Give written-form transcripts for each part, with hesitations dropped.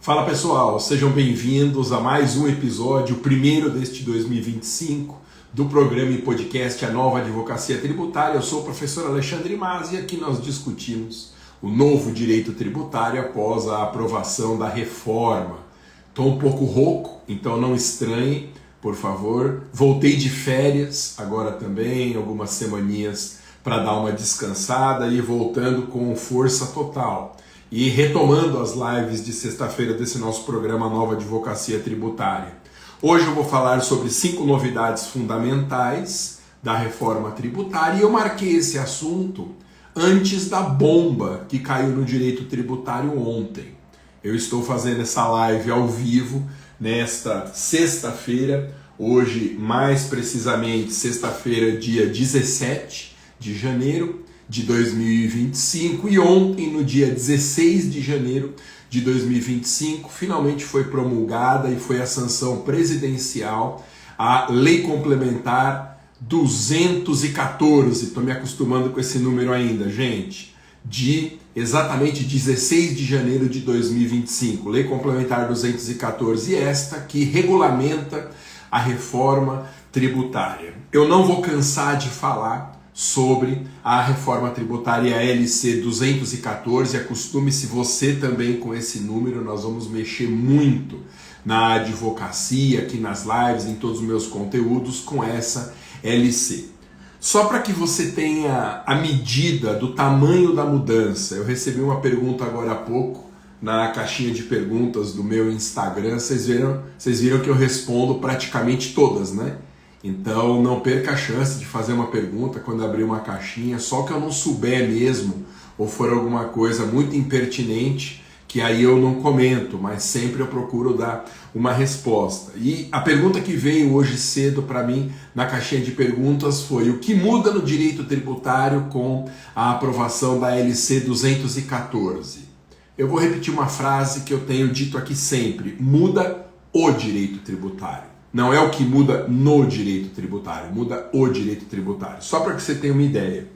Fala pessoal, sejam bem-vindos a mais um episódio, o primeiro deste 2025, do programa e podcast A Nova Advocacia Tributária. Eu sou o professor Alexandre Mas e aqui nós discutimos o novo direito tributário após a aprovação da reforma. Estou um pouco rouco, então não estranhe, por favor. Voltei de férias, agora também, algumas semaninhas para dar uma descansada e voltando com força total. E retomando as lives de sexta-feira desse nosso programa Nova Advocacia Tributária. Hoje eu vou falar sobre 5 novidades fundamentais da reforma tributária e eu marquei esse assunto antes da bomba que caiu no direito tributário ontem. Eu estou fazendo essa live ao vivo nesta sexta-feira, hoje mais precisamente sexta-feira, dia 17 de janeiro de 2025, e ontem, no dia 16 de janeiro de 2025, finalmente foi promulgada e foi a sanção presidencial a Lei Complementar 214, estou me acostumando com esse número ainda, gente, de exatamente 16 de janeiro de 2025, Lei Complementar 214, esta que regulamenta a reforma tributária. Eu não vou cansar de falar sobre a reforma tributária LC 214, acostume-se você também com esse número, nós vamos mexer muito na advocacia, aqui nas lives, em todos os meus conteúdos com essa LC. Só para que você tenha a medida do tamanho da mudança, eu recebi uma pergunta agora há pouco na caixinha de perguntas do meu Instagram, vocês viram que eu respondo praticamente todas, né? Então não perca a chance de fazer uma pergunta quando abrir uma caixinha, só que eu não souber mesmo, ou for alguma coisa muito impertinente, que aí eu não comento, mas sempre eu procuro dar uma resposta. E a pergunta que veio hoje cedo para mim na caixinha de perguntas foi: o que muda no direito tributário com a aprovação da LC 214? Eu vou repetir uma frase que eu tenho dito aqui sempre: muda o direito tributário. Não é o que muda no direito tributário, muda o direito tributário. Só para que você tenha uma ideia.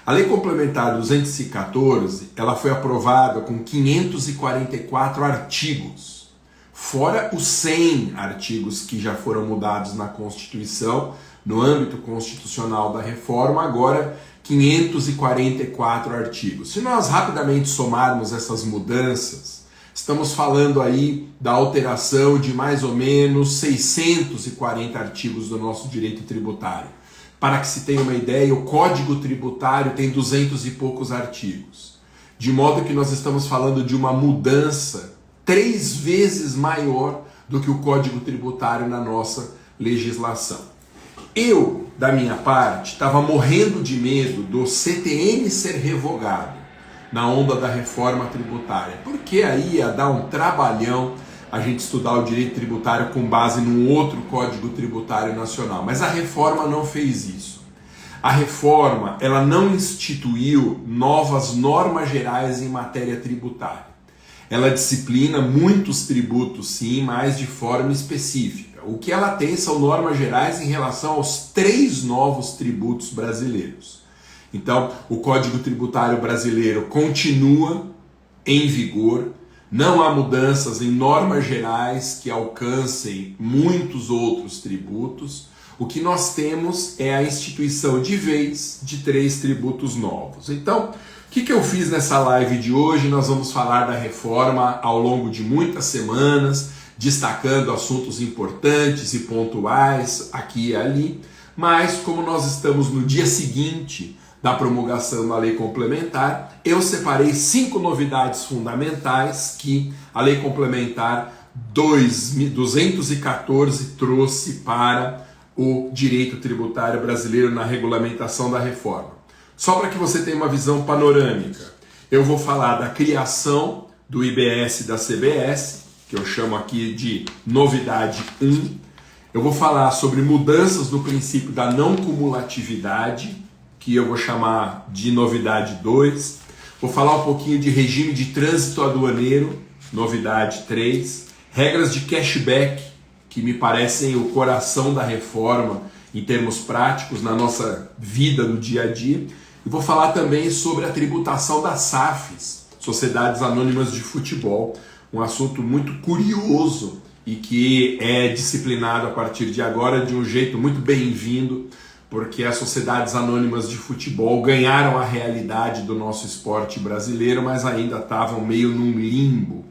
A Lei Complementar 214, ela foi aprovada com 544 artigos, fora os 100 artigos que já foram mudados na Constituição, no âmbito constitucional da reforma, agora 544 artigos. Se nós rapidamente somarmos essas mudanças, estamos falando aí da alteração de mais ou menos 640 artigos do nosso direito tributário. Para que se tenha uma ideia, o Código Tributário tem 200 e poucos artigos. De modo que nós estamos falando de uma mudança 3 vezes maior do que o Código Tributário na nossa legislação. Eu, da minha parte, estava morrendo de medo do CTN ser revogado na onda da reforma tributária, porque aí ia dar um trabalhão a gente estudar o direito tributário com base num outro Código Tributário Nacional. Mas a reforma não fez isso. A reforma, ela não instituiu novas normas gerais em matéria tributária. Ela disciplina muitos tributos, sim, mas de forma específica. O que ela tem são normas gerais em relação aos 3 novos tributos brasileiros. Então, o Código Tributário Brasileiro continua em vigor, não há mudanças em normas gerais que alcancem muitos outros tributos. O que nós temos é a instituição de vez de 3 tributos novos. Então, o que eu fiz nessa live de hoje? Nós vamos falar da reforma ao longo de muitas semanas, destacando assuntos importantes e pontuais aqui e ali, mas como nós estamos no dia seguinte da promulgação da lei complementar, eu separei 5 novidades fundamentais que a lei complementar 214 trouxe para o direito tributário brasileiro na regulamentação da reforma. Só para que você tenha uma visão panorâmica, eu vou falar da criação do IBS e da CBS, que eu chamo aqui de novidade 1. Eu vou falar sobre mudanças no princípio da não cumulatividade, que eu vou chamar de novidade 2. Vou falar um pouquinho de regime de trânsito aduaneiro, novidade 3. Regras de cashback, que me parecem o coração da reforma em termos práticos na nossa vida no dia a dia. E vou falar também sobre a tributação das SAFs, Sociedades Anônimas de Futebol, um assunto muito curioso e que é disciplinado a partir de agora de um jeito muito bem-vindo, porque as sociedades anônimas de futebol ganharam a realidade do nosso esporte brasileiro, mas ainda estavam meio num limbo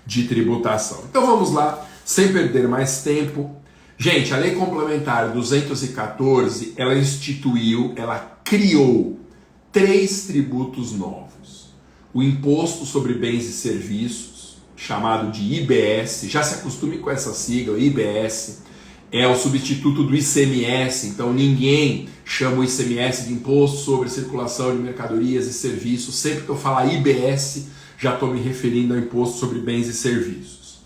de tributação. Então vamos lá, sem perder mais tempo. Gente, a Lei Complementar 214, ela instituiu, ela criou 3 tributos novos. O Imposto sobre Bens e Serviços, chamado de IBS, já se acostume com essa sigla, IBS, é o substituto do ICMS, então ninguém chama o ICMS de Imposto sobre Circulação de Mercadorias e Serviços. Sempre que eu falar IBS, já estou me referindo ao Imposto sobre Bens e Serviços.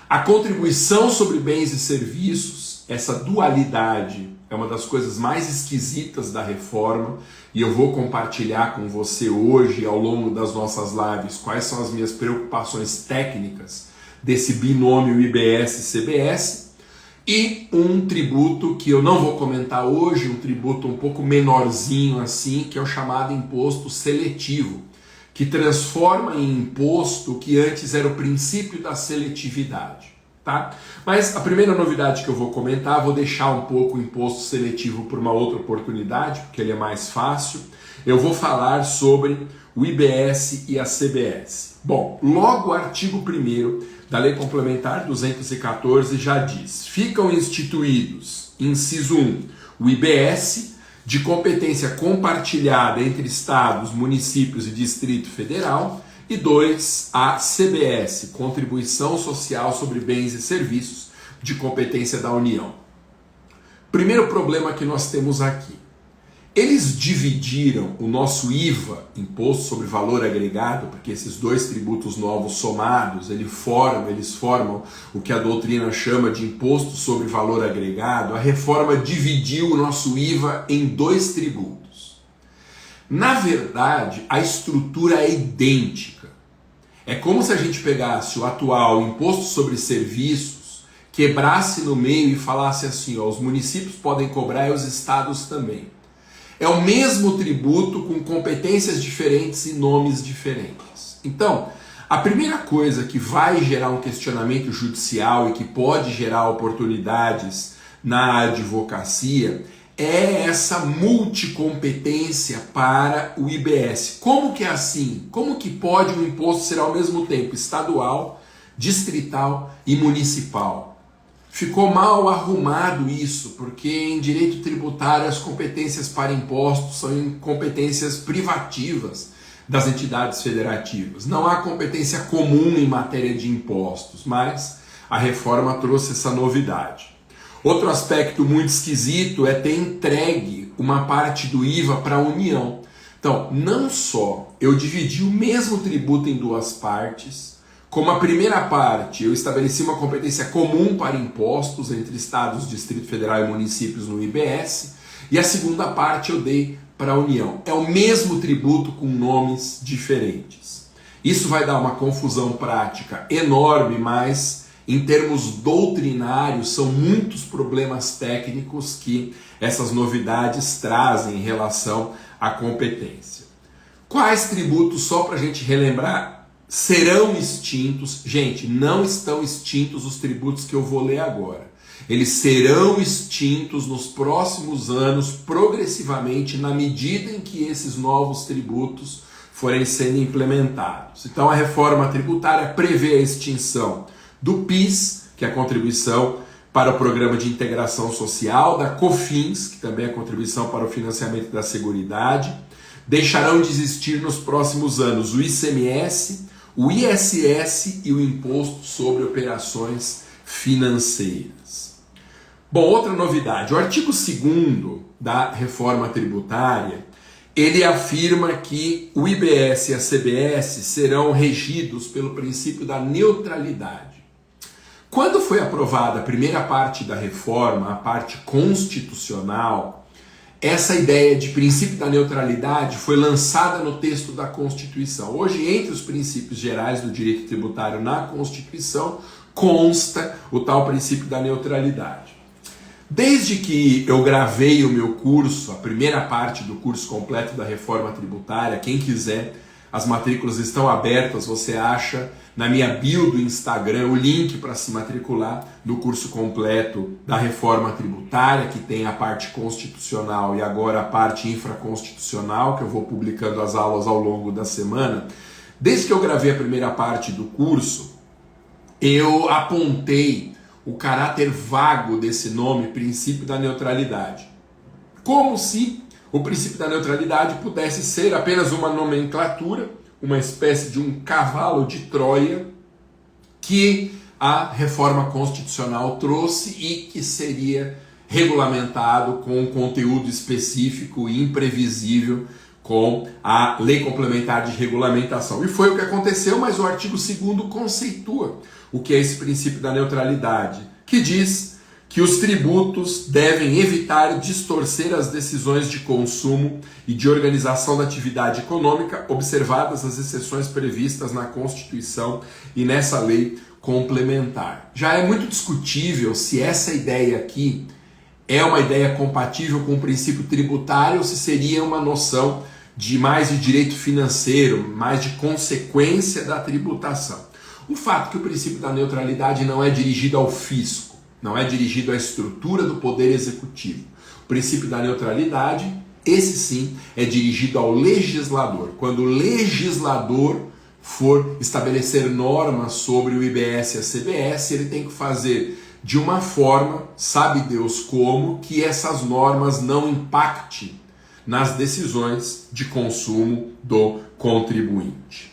A contribuição sobre bens e serviços, essa dualidade, é uma das coisas mais esquisitas da reforma, e eu vou compartilhar com você hoje, ao longo das nossas lives, quais são as minhas preocupações técnicas desse binômio IBS-CBS, e um tributo que eu não vou comentar hoje, um tributo um pouco menorzinho assim, que é o chamado imposto seletivo, que transforma em imposto o que antes era o princípio da seletividade, tá? Mas a primeira novidade que eu vou comentar, vou deixar um pouco o imposto seletivo por uma outra oportunidade, porque ele é mais fácil. Eu vou falar sobre o IBS e a CBS. Bom, logo o artigo 1º da Lei Complementar 214 já diz: ficam instituídos, inciso 1, o IBS, de competência compartilhada entre estados, municípios e Distrito Federal, e 2, a CBS, Contribuição Social sobre Bens e Serviços, de competência da União. Primeiro problema que nós temos aqui: eles dividiram o nosso IVA, Imposto sobre Valor Agregado, porque esses 2 tributos novos somados, eles formam o que a doutrina chama de Imposto sobre Valor Agregado. A reforma dividiu o nosso IVA em 2 tributos. Na verdade, a estrutura é idêntica. É como se a gente pegasse o atual Imposto sobre Serviços, quebrasse no meio e falasse assim, ó, os municípios podem cobrar e os estados também. É o mesmo tributo com competências diferentes e nomes diferentes. Então, a primeira coisa que vai gerar um questionamento judicial e que pode gerar oportunidades na advocacia é essa multicompetência para o IBS. Como que é assim? Como que pode um imposto ser ao mesmo tempo estadual, distrital e municipal? Ficou mal arrumado isso, porque em direito tributário as competências para impostos são competências privativas das entidades federativas. Não há competência comum em matéria de impostos, mas a reforma trouxe essa novidade. Outro aspecto muito esquisito é ter entregue uma parte do IVA para a União. Então, não só eu dividi o mesmo tributo em 2 partes, como a primeira parte, eu estabeleci uma competência comum para impostos entre estados, Distrito Federal e municípios no IBS, e a segunda parte eu dei para a União. É o mesmo tributo com nomes diferentes. Isso vai dar uma confusão prática enorme, mas em termos doutrinários são muitos problemas técnicos que essas novidades trazem em relação à competência. Quais tributos, só para a gente relembrar, serão extintos? Gente, não estão extintos os tributos que eu vou ler agora. Eles serão extintos nos próximos anos, progressivamente, na medida em que esses novos tributos forem sendo implementados. Então a reforma tributária prevê a extinção do PIS, que é a contribuição para o Programa de Integração Social, da COFINS, que também é a contribuição para o financiamento da Seguridade. Deixarão de existir nos próximos anos o ICMS, o ISS e o Imposto sobre Operações Financeiras. Bom, outra novidade, o artigo 2º da reforma tributária, ele afirma que o IBS e a CBS serão regidos pelo princípio da neutralidade. Quando foi aprovada a primeira parte da reforma, a parte constitucional, essa ideia de princípio da neutralidade foi lançada no texto da Constituição. Hoje, entre os princípios gerais do direito tributário na Constituição, consta o tal princípio da neutralidade. Desde que eu gravei o meu curso, a primeira parte do curso completo da reforma tributária, quem quiser as matrículas estão abertas, você acha na minha bio do Instagram o link para se matricular no curso completo da reforma tributária, que tem a parte constitucional e agora a parte infraconstitucional, que eu vou publicando as aulas ao longo da semana. Desde que eu gravei a primeira parte do curso, eu apontei o caráter vago desse nome, princípio da neutralidade. Como se o princípio da neutralidade pudesse ser apenas uma nomenclatura, uma espécie de um cavalo de Troia que a reforma constitucional trouxe e que seria regulamentado com um conteúdo específico e imprevisível com a Lei Complementar de Regulamentação. E foi o que aconteceu, mas o artigo 2º conceitua o que é esse princípio da neutralidade, que diz que os tributos devem evitar distorcer as decisões de consumo e de organização da atividade econômica, observadas as exceções previstas na Constituição e nessa lei complementar. Já é muito discutível se essa ideia aqui é uma ideia compatível com o princípio tributário ou se seria uma noção de mais de direito financeiro, mais de consequência da tributação. O fato é que o princípio da neutralidade não é dirigido ao fisco, não é dirigido à estrutura do poder executivo. O princípio da neutralidade, esse sim, é dirigido ao legislador. Quando o legislador for estabelecer normas sobre o IBS e a CBS, ele tem que fazer de uma forma, sabe Deus como, que essas normas não impactem nas decisões de consumo do contribuinte.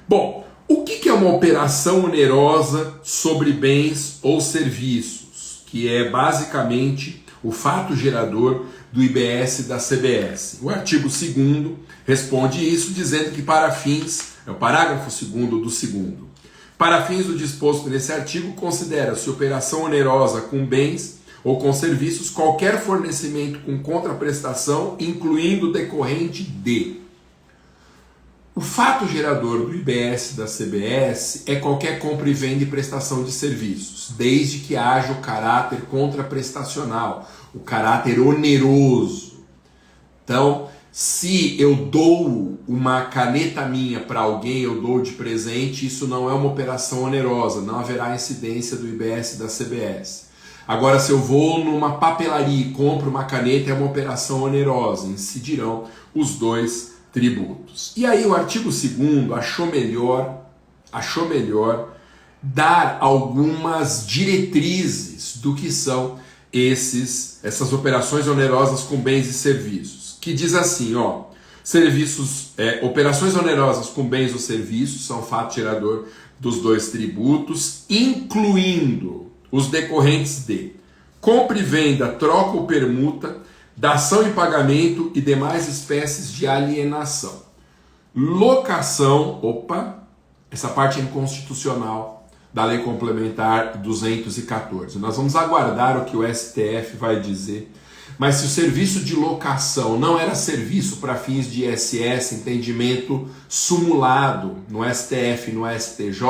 Bom, o que é uma operação onerosa sobre bens ou serviços? Que é basicamente o fato gerador do IBS e da CBS. O artigo 2º responde isso dizendo que para fins, é o parágrafo 2º do 2º, para fins do disposto nesse artigo, considera-se operação onerosa com bens ou com serviços qualquer fornecimento com contraprestação, incluindo decorrente de. O fato gerador do IBS e da CBS é qualquer compra e venda e prestação de serviços, desde que haja o caráter contraprestacional, o caráter oneroso. Então, se eu dou uma caneta minha para alguém, eu dou de presente, isso não é uma operação onerosa, não haverá incidência do IBS e da CBS. Agora, se eu vou numa papelaria e compro uma caneta, é uma operação onerosa, incidirão os dois tributos. E aí o artigo 2º achou melhor dar algumas diretrizes do que são essas operações onerosas com bens e serviços, que diz assim, operações onerosas com bens ou serviços são fato gerador dos dois tributos, incluindo os decorrentes de compra e venda, troca ou permuta, dação em pagamento e demais espécies de alienação. Locação, essa parte é inconstitucional da Lei Complementar 214. Nós vamos aguardar o que o STF vai dizer, mas se o serviço de locação não era serviço para fins de ISS, entendimento sumulado no STF e no STJ,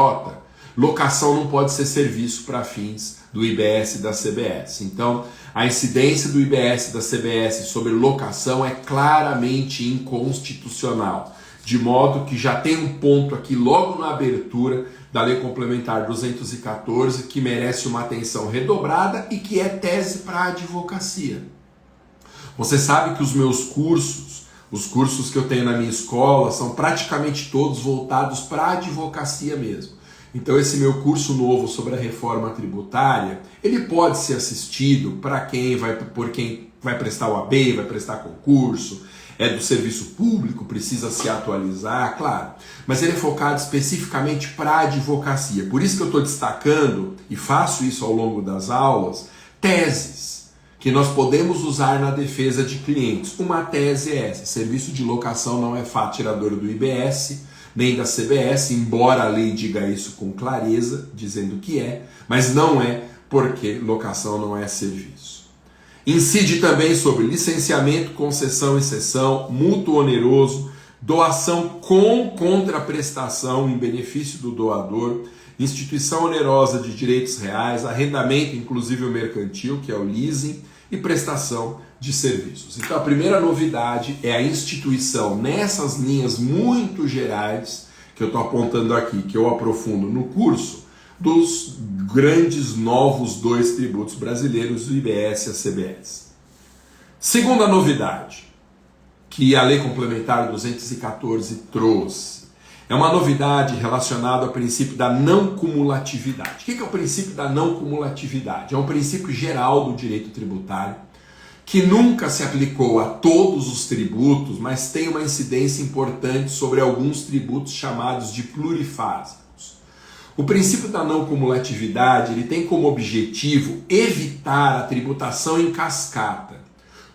locação não pode ser serviço para fins do IBS e da CBS. Então, a incidência do IBS e da CBS sobre locação é claramente inconstitucional, de modo que já tem um ponto aqui logo na abertura da Lei Complementar 214 que merece uma atenção redobrada e que é tese para a advocacia. Você sabe que os meus cursos, os cursos que eu tenho na minha escola, são praticamente todos voltados para a advocacia mesmo. Então esse meu curso novo sobre a reforma tributária, ele pode ser assistido por quem vai prestar o OAB, vai prestar concurso, é do serviço público, precisa se atualizar, claro. Mas ele é focado especificamente para a advocacia. Por isso que eu estou destacando, e faço isso ao longo das aulas, teses que nós podemos usar na defesa de clientes. Uma tese é essa: serviço de locação não é fato gerador do IBS, nem da CBS, embora a lei diga isso com clareza, dizendo que é, mas não é porque locação não é serviço. Incide também sobre licenciamento, concessão e cessão, mútuo oneroso, doação com contraprestação em benefício do doador, instituição onerosa de direitos reais, arrendamento, inclusive o mercantil, que é o leasing, e prestação de serviços. Então a primeira novidade é a instituição nessas linhas muito gerais que eu estou apontando aqui, que eu aprofundo no curso, dos grandes novos 2 tributos brasileiros, o IBS e a CBS. Segunda novidade, que a Lei Complementar 214 trouxe, é uma novidade relacionada ao princípio da não cumulatividade. O que é o princípio da não cumulatividade? É um princípio geral do direito tributário, que nunca se aplicou a todos os tributos, mas tem uma incidência importante sobre alguns tributos chamados de plurifásicos. O princípio da não cumulatividade ele tem como objetivo evitar a tributação em cascata,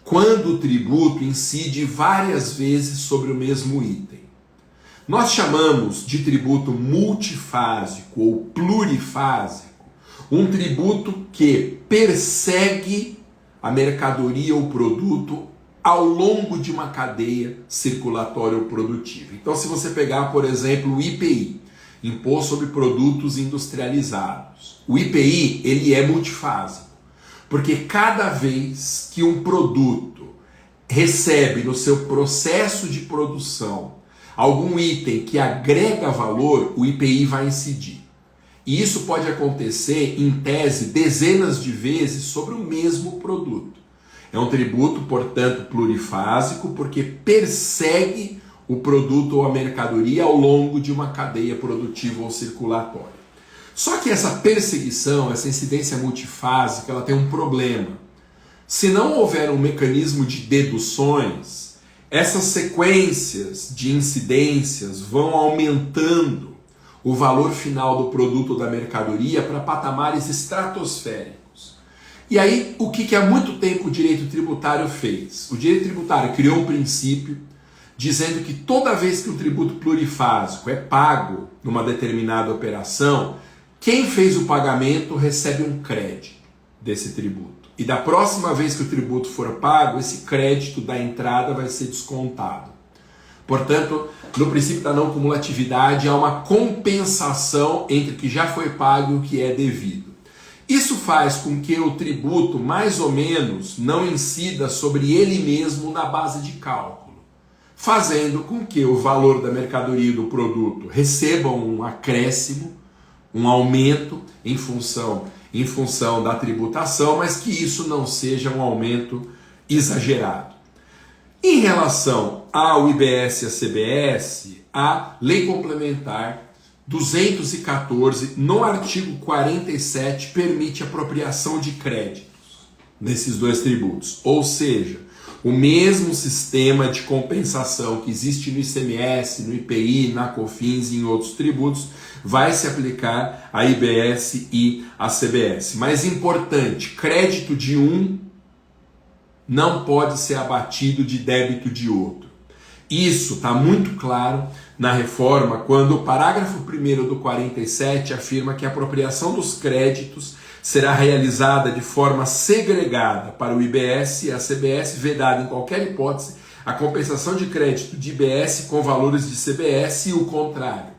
quando o tributo incide várias vezes sobre o mesmo item. Nós chamamos de tributo multifásico ou plurifásico um tributo que persegue a mercadoria ou produto ao longo de uma cadeia circulatória ou produtiva. Então, se você pegar, por exemplo, o IPI, Imposto sobre Produtos Industrializados, o IPI ele é multifásico, porque cada vez que um produto recebe no seu processo de produção algum item que agrega valor, o IPI vai incidir. E isso pode acontecer, em tese, dezenas de vezes sobre o mesmo produto. É um tributo, portanto, plurifásico, porque persegue o produto ou a mercadoria ao longo de uma cadeia produtiva ou circulatória. Só que essa perseguição, essa incidência multifásica, ela tem um problema. Se não houver um mecanismo de deduções, essas sequências de incidências vão aumentando o valor final do produto ou da mercadoria para patamares estratosféricos. E aí, o que há muito tempo o direito tributário fez? O direito tributário criou um princípio dizendo que toda vez que o tributo plurifásico é pago numa determinada operação, quem fez o pagamento recebe um crédito desse tributo. E da próxima vez que o tributo for pago, esse crédito da entrada vai ser descontado. Portanto, no princípio da não cumulatividade, há uma compensação entre o que já foi pago e o que é devido. Isso faz com que o tributo, mais ou menos, não incida sobre ele mesmo na base de cálculo, fazendo com que o valor da mercadoria e do produto recebam um acréscimo, um aumento em função da tributação, mas que isso não seja um aumento exagerado. Em relação ao IBS e à CBS, a Lei Complementar 214, no artigo 47, permite apropriação de créditos nesses 2 tributos. Ou seja, o mesmo sistema de compensação que existe no ICMS, no IPI, na COFINS e em outros tributos, vai se aplicar a IBS e a CBS. Mas importante, crédito de um não pode ser abatido de débito de outro. Isso está muito claro na reforma, quando o parágrafo 1º do 47 afirma que a apropriação dos créditos será realizada de forma segregada para o IBS e a CBS, vedada em qualquer hipótese a compensação de crédito de IBS com valores de CBS e o contrário,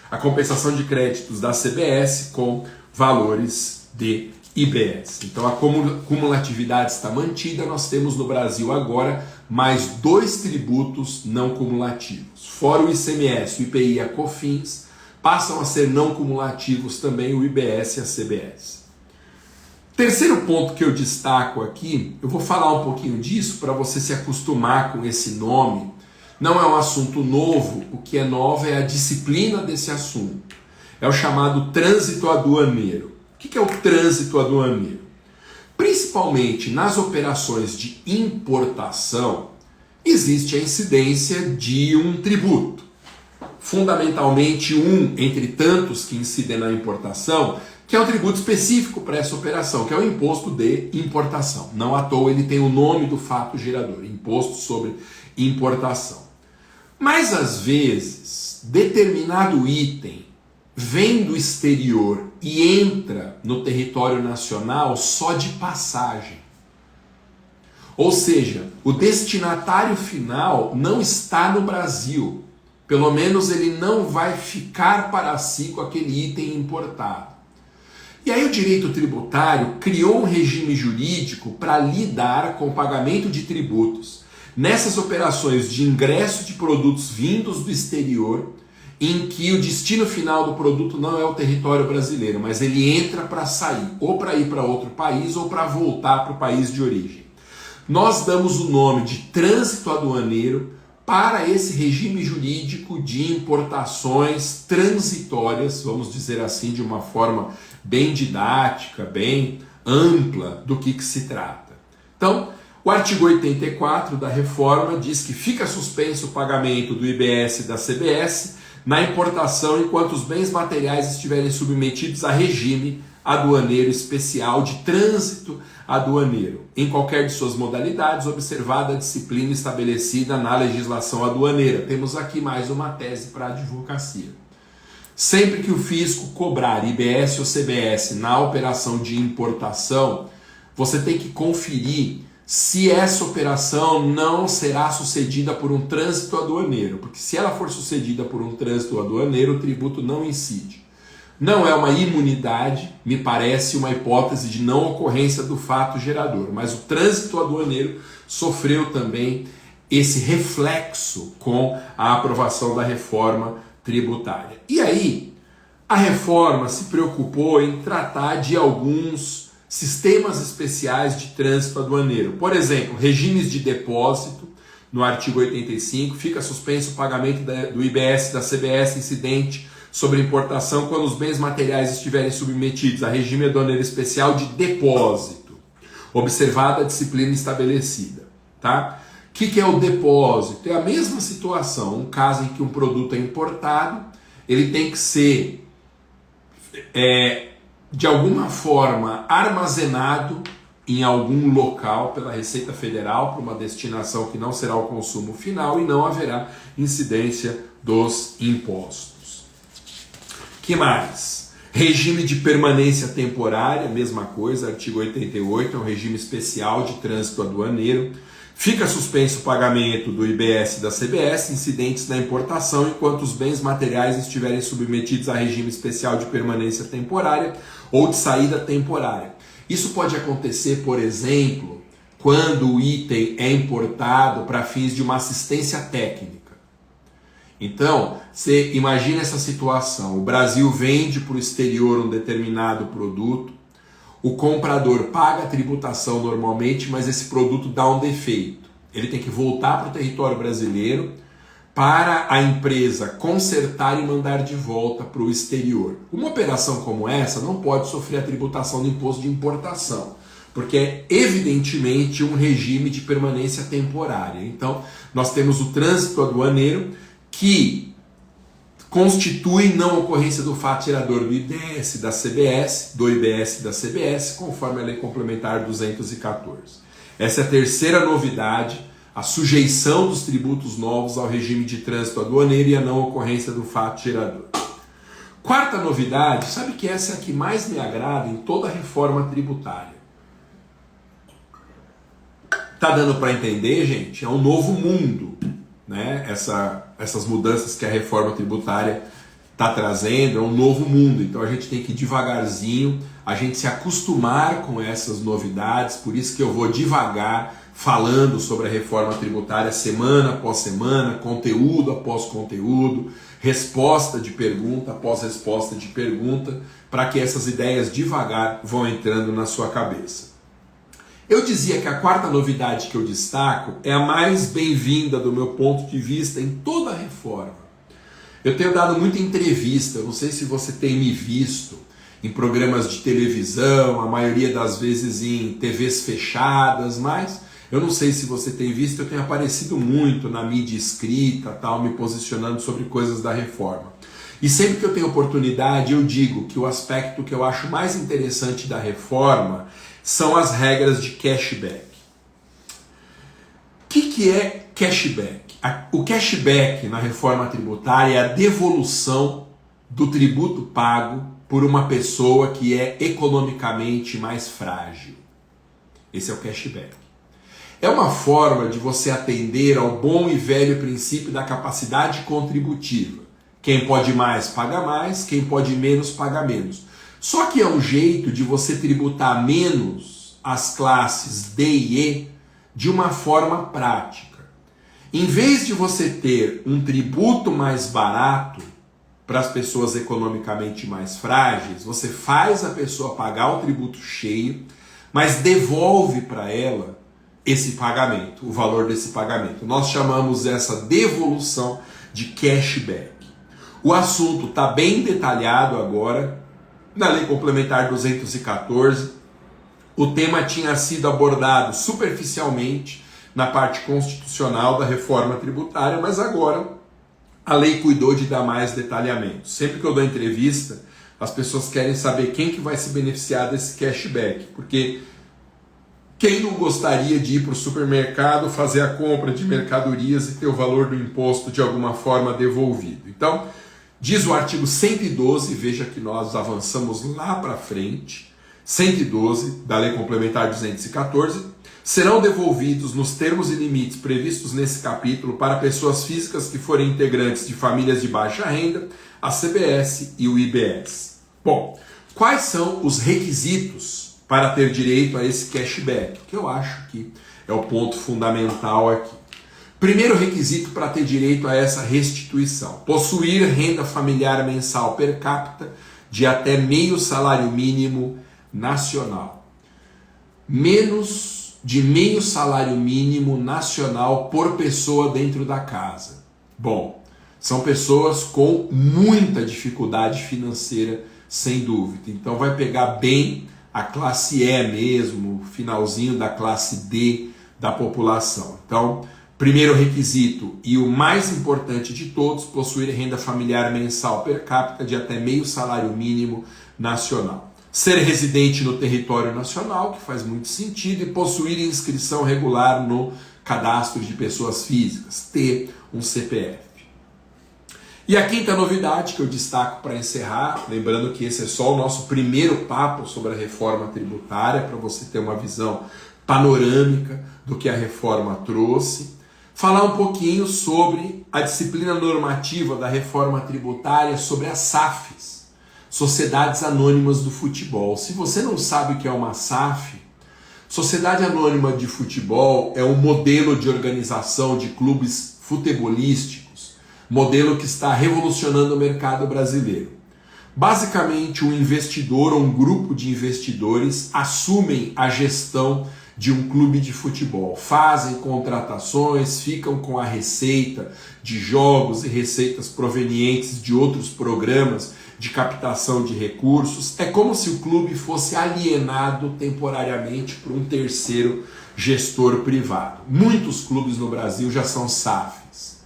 a compensação de créditos da CBS com valores de IBS. Então a cumulatividade está mantida, nós temos no Brasil agora mais 2 tributos não cumulativos. Fora o ICMS, o IPI e a COFINS, passam a ser não cumulativos também o IBS e a CBS. Terceiro ponto que eu destaco aqui, eu vou falar um pouquinho disso para você se acostumar com esse nome. Não é um assunto novo, o que é novo é a disciplina desse assunto. É o chamado trânsito aduaneiro. O que é o trânsito aduaneiro? Principalmente nas operações de importação, existe a incidência de um tributo. Fundamentalmente um entre tantos que incidem na importação, que é um tributo específico para essa operação, que é o imposto de importação. Não à toa ele tem o nome do fato gerador, imposto sobre importação. Mas às vezes, determinado item vem do exterior e entra no território nacional só de passagem. Ou seja, o destinatário final não está no Brasil. Pelo menos ele não vai ficar para si com aquele item importado. E aí o direito tributário criou um regime jurídico para lidar com o pagamento de tributos nessas operações de ingresso de produtos vindos do exterior, em que o destino final do produto não é o território brasileiro, mas ele entra para sair, ou para ir para outro país, ou para voltar para o país de origem. Nós damos o nome de trânsito aduaneiro para esse regime jurídico de importações transitórias, vamos dizer assim, de uma forma bem didática, bem ampla do que se trata. Então, o artigo 84 da reforma diz que fica suspenso o pagamento do IBS e da CBS na importação enquanto os bens materiais estiverem submetidos a regime aduaneiro especial de trânsito aduaneiro, em qualquer de suas modalidades, observada a disciplina estabelecida na legislação aduaneira. Temos aqui mais uma tese para a advocacia. Sempre que o fisco cobrar IBS ou CBS na operação de importação, você tem que conferir se essa operação não será sucedida por um trânsito aduaneiro, porque se ela for sucedida por um trânsito aduaneiro, o tributo não incide. Não é uma imunidade, me parece uma hipótese de não ocorrência do fato gerador, mas o trânsito aduaneiro sofreu também esse reflexo com a aprovação da reforma tributária. E aí, a reforma se preocupou em tratar de alguns sistemas especiais de trânsito aduaneiro. Por exemplo, regimes de depósito, no artigo 85, fica suspenso o pagamento do IBS e da CBS incidente sobre importação quando os bens materiais estiverem submetidos a regime aduaneiro especial de depósito, observada a disciplina estabelecida. Tá? O que é o depósito? É a mesma situação, um caso em que um produto é importado, ele tem que ser de alguma forma armazenado em algum local pela Receita Federal para uma destinação que não será o consumo final e não haverá incidência dos impostos. Que mais? Regime de permanência temporária, mesma coisa, artigo 88, é um regime especial de trânsito aduaneiro. Fica suspenso o pagamento do IBS e da CBS, incidentes na importação, enquanto os bens materiais estiverem submetidos a regime especial de permanência temporária ou de saída temporária. Isso pode acontecer, por exemplo, quando o item é importado para fins de uma assistência técnica. Então, você imagina essa situação, o Brasil vende para o exterior um determinado produto, o comprador paga a tributação normalmente, mas esse produto dá um defeito. Ele tem que voltar para o território brasileiro para a empresa consertar e mandar de volta para o exterior. Uma operação como essa não pode sofrer a tributação do imposto de importação, porque é evidentemente um regime de permanência temporária. Então, nós temos o trânsito aduaneiro que constitui não ocorrência do fato gerador do IBS, da CBS, do IBS e da CBS, conforme a Lei Complementar 214. Essa é a terceira novidade, a sujeição dos tributos novos ao regime de trânsito aduaneiro e a não ocorrência do fato gerador. Quarta novidade, sabe que essa é a que mais me agrada em toda a reforma tributária. Tá dando para entender, gente? É um novo mundo, né? Essas mudanças que a reforma tributária está trazendo, é um novo mundo. Então a gente tem que ir devagarzinho, a gente se acostumar com essas novidades, por isso que eu vou devagar falando sobre a reforma tributária semana após semana, conteúdo após conteúdo, resposta de pergunta após resposta de pergunta, para que essas ideias devagar vão entrando na sua cabeça. Eu dizia que a quarta novidade que eu destaco é a mais bem-vinda do meu ponto de vista em toda a reforma. Eu tenho dado muita entrevista, eu não sei se você tem me visto em programas de televisão, a maioria das vezes em TVs fechadas, mas eu não sei se você tem visto, eu tenho aparecido muito na mídia escrita, tal, me posicionando sobre coisas da reforma. E sempre que eu tenho oportunidade, eu digo que o aspecto que eu acho mais interessante da reforma são as regras de cashback. O que é cashback? O cashback na reforma tributária é a devolução do tributo pago por uma pessoa que é economicamente mais frágil. Esse é o cashback. É uma forma de você atender ao bom e velho princípio da capacidade contributiva. Quem pode mais, paga mais, quem pode menos, paga menos. Só que é um jeito de você tributar menos as classes D e E de uma forma prática. Em vez de você ter um tributo mais barato para as pessoas economicamente mais frágeis, você faz a pessoa pagar o tributo cheio, mas devolve para ela esse pagamento, o valor desse pagamento. Nós chamamos essa devolução de cashback. O assunto está bem detalhado agora na Lei Complementar 214. O tema tinha sido abordado superficialmente na parte constitucional da reforma tributária, mas agora a lei cuidou de dar mais detalhamento. Sempre que eu dou entrevista, as pessoas querem saber quem que vai se beneficiar desse cashback, porque quem não gostaria de ir para o supermercado, fazer a compra de mercadorias e ter o valor do imposto de alguma forma devolvido? Então, diz o artigo 112, veja que nós avançamos lá para frente, 112 da Lei Complementar 214, serão devolvidos nos termos e limites previstos nesse capítulo para pessoas físicas que forem integrantes de famílias de baixa renda, a CBS e o IBS. Bom, quais são os requisitos para ter direito a esse cashback? Que eu acho que é o ponto fundamental aqui. Primeiro requisito para ter direito a essa restituição: possuir renda familiar mensal per capita de até meio salário mínimo nacional. Menos de meio salário mínimo nacional por pessoa dentro da casa. Bom, são pessoas com muita dificuldade financeira, sem dúvida. Então vai pegar bem a classe E mesmo, finalzinho da classe D da população. Então, primeiro requisito e o mais importante de todos: possuir renda familiar mensal per capita de até meio salário mínimo nacional. Ser residente no território nacional, que faz muito sentido, e possuir inscrição regular no cadastro de pessoas físicas, ter um CPF. E a quinta novidade que eu destaco para encerrar, lembrando que esse é só o nosso primeiro papo sobre a reforma tributária, para você ter uma visão panorâmica do que a reforma trouxe, falar um pouquinho sobre a disciplina normativa da reforma tributária sobre as SAFs, Sociedades Anônimas do Futebol. Se você não sabe o que é uma SAF, Sociedade Anônima de Futebol é um modelo de organização de clubes futebolísticos, modelo que está revolucionando o mercado brasileiro. Basicamente, um investidor ou um grupo de investidores assumem a gestão de um clube de futebol, fazem contratações, ficam com a receita de jogos e receitas provenientes de outros programas de captação de recursos. É como se o clube fosse alienado temporariamente por um terceiro gestor privado. Muitos clubes no Brasil já são SAFs.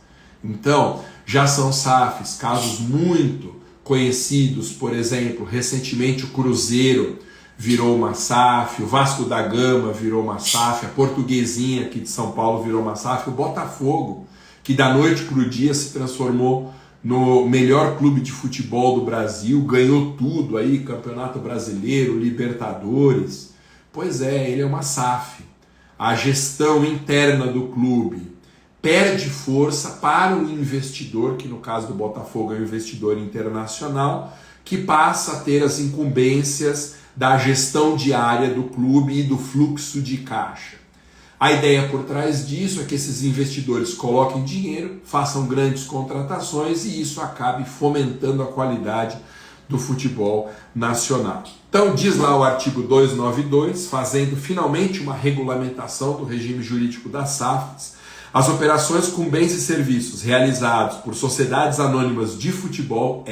Então, já são SAFs, casos muito conhecidos, por exemplo, recentemente o Cruzeiro virou uma SAF, o Vasco da Gama virou uma SAF, a Portuguesinha aqui de São Paulo virou uma SAF, o Botafogo, que da noite para o dia se transformou no melhor clube de futebol do Brasil, ganhou tudo aí, Campeonato Brasileiro, Libertadores. Pois é, ele é uma SAF. A gestão interna do clube perde força para o investidor, que no caso do Botafogo é um investidor internacional, que passa a ter as incumbências da gestão diária do clube e do fluxo de caixa. A ideia por trás disso é que esses investidores coloquem dinheiro, façam grandes contratações e isso acabe fomentando a qualidade do futebol nacional. Então diz lá o artigo 292, fazendo finalmente uma regulamentação do regime jurídico das SAFs, as operações com bens e serviços realizados por sociedades anônimas de futebol,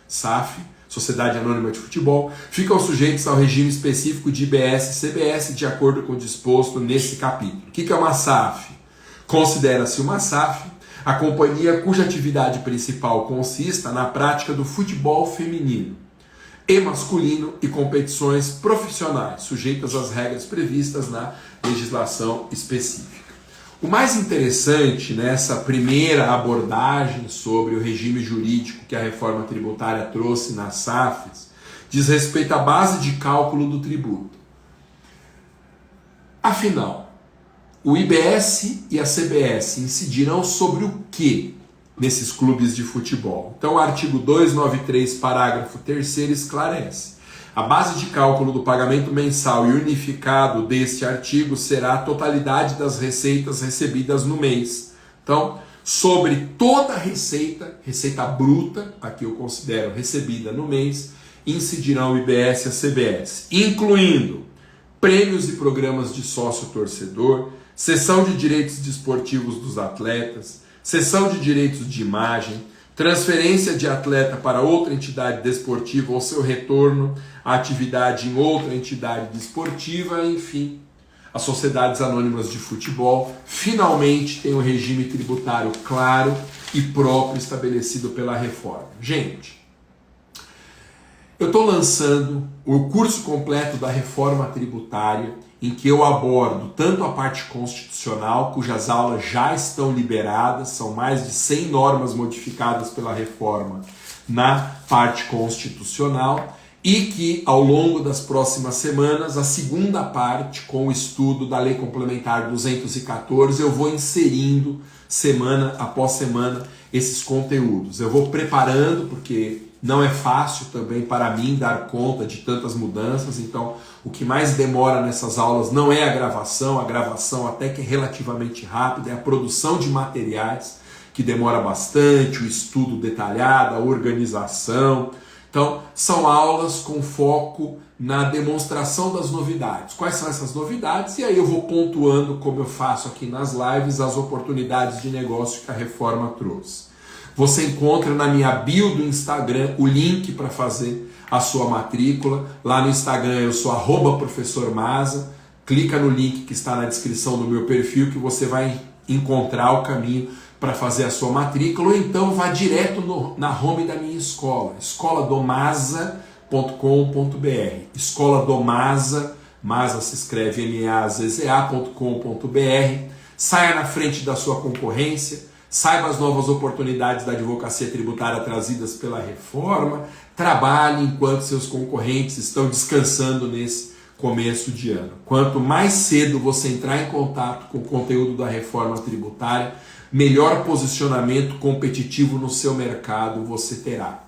SAF, Sociedade Anônima de Futebol, ficam sujeitos ao regime específico de IBS e CBS de acordo com o disposto nesse capítulo. O que é uma SAF? Considera-se uma SAF a companhia cuja atividade principal consista na prática do futebol feminino e masculino e competições profissionais, sujeitas às regras previstas na legislação específica. O mais interessante nessa primeira abordagem sobre o regime jurídico que a reforma tributária trouxe nas SAFs diz respeito à base de cálculo do tributo. Afinal, o IBS e a CBS incidirão sobre o quê nesses clubes de futebol. Então o artigo 293, parágrafo 3º esclarece: a base de cálculo do pagamento mensal e unificado deste artigo será a totalidade das receitas recebidas no mês. Então, sobre toda a receita bruta, aqui eu considero recebida no mês, incidirão o IBS e a CBS, incluindo prêmios e programas de sócio-torcedor, cessão de direitos desportivos dos atletas, cessão de direitos de imagem, transferência de atleta para outra entidade desportiva ou seu retorno à atividade em outra entidade desportiva, enfim. As sociedades anônimas de futebol finalmente têm um regime tributário claro e próprio estabelecido pela reforma. Gente, eu estou lançando o curso completo da reforma tributária, em que eu abordo tanto a parte constitucional, cujas aulas já estão liberadas, são mais de 100 normas modificadas pela reforma na parte constitucional, e que ao longo das próximas semanas, a segunda parte, com o estudo da Lei Complementar 214, eu vou inserindo semana após semana esses conteúdos. Eu vou preparando, porque não é fácil também para mim dar conta de tantas mudanças, então o que mais demora nessas aulas não é a gravação até que é relativamente rápida, é a produção de materiais, que demora bastante, o estudo detalhado, a organização. Então, são aulas com foco na demonstração das novidades. Quais são essas novidades? E aí eu vou pontuando, como eu faço aqui nas lives, as oportunidades de negócio que a reforma trouxe. Você encontra na minha bio do Instagram o link para fazer a sua matrícula. Lá no Instagram eu sou @professormaza. Clica no link que está na descrição do meu perfil que você vai encontrar o caminho para fazer a sua matrícula, ou então vá direto na home da minha escola, escoladomasa.com.br, escoladomasa, Masa se escreve mazza.com.br, saia na frente da sua concorrência, saiba as novas oportunidades da advocacia tributária trazidas pela reforma, trabalhe enquanto seus concorrentes estão descansando nesse começo de ano. Quanto mais cedo você entrar em contato com o conteúdo da reforma tributária, melhor posicionamento competitivo no seu mercado você terá.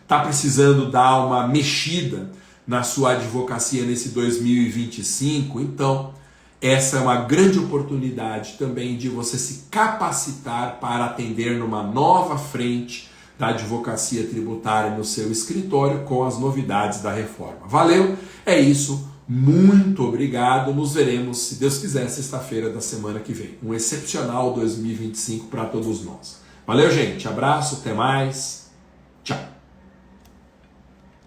Está precisando dar uma mexida na sua advocacia nesse 2025? Então, essa é uma grande oportunidade também de você se capacitar para atender numa nova frente da advocacia tributária no seu escritório com as novidades da reforma. Valeu? É isso. Muito obrigado, nos veremos, se Deus quiser, sexta-feira da semana que vem. Um excepcional 2025 para todos nós. Valeu, gente, abraço, até mais, tchau.